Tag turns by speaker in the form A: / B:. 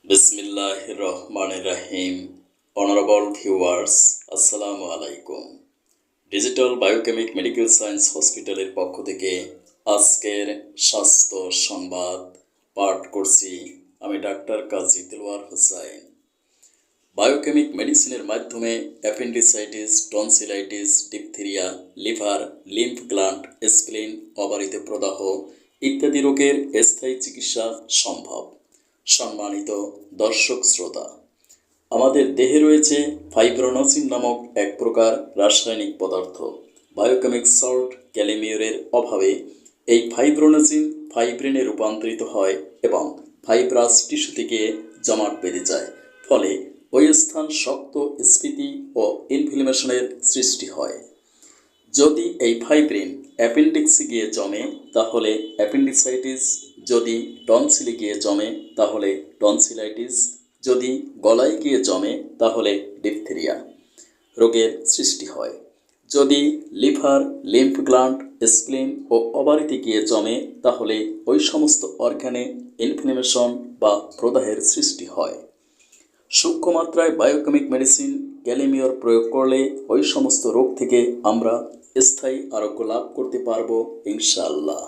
A: Bismillahirrahmanirrahim. Honorable viewers, Assalamu alaikum. Digital biochemic medical science হসপিটালের পক্ষ থেকে আজকের স্বাস্থ্য সংবাদ পাঠ করছি আমি ডাক্তার কাজী দেলোয়ার হোসেন। বায়োকেমিক মেডিসিনের মাধ্যমে appendicitis, tonsillitis, diphtheria, liver, lymph gland, spleen, ওভারিতে প্রদাহ ইত্যাদি রোগের স্থায়ী চিকিৎসা সম্ভব। সম্মানিত দর্শক শ্রোতা, আমাদের দেহে রয়েছে ফাইব্রোনোসিন নামক এক প্রকার রাসায়নিক পদার্থ। বায়োকেমিক সল্ট ক্যালিমিউরের অভাবে এই ফাইব্রোনোসিন ফাইব্রিনে রূপান্তরিত হয় এবং ফাইব্রাস টিস্যু থেকে জমাট বেঁধে যায়, ফলে ওই স্থান শক্ত, স্ফীতি ও ইনফ্লেমেশনের সৃষ্টি হয়। যদি এই ফাইব্রিন অ্যাপেন্ডিক্সে গিয়ে জমে তাহলে অ্যাপেন্ডিসাইটিস, যদি টনসিলে গিয়ে জমে তাহলে টনসিলাইটিস, যদি গলায় গিয়ে জমে তাহলে ডিপথেরিয়া রোগের সৃষ্টি হয়। যদি লিভার, লিম্ফ গ্ল্যান্ড, স্প্লিন ও ওভারিতে গিয়ে জমে তাহলে ওই সমস্ত অর্গানে ইনফ্লেমেশন বা প্রদাহের সৃষ্টি হয়। সূক্ষ্ম মাত্রায় বায়োকেমিক মেডিসিন ক্যালিমিউর প্রয়োগ করলে ওই সমস্ত রোগ থেকে আমরা স্থায়ী আরোগ্য লাভ করতে পারবো ইনশাআল্লাহ।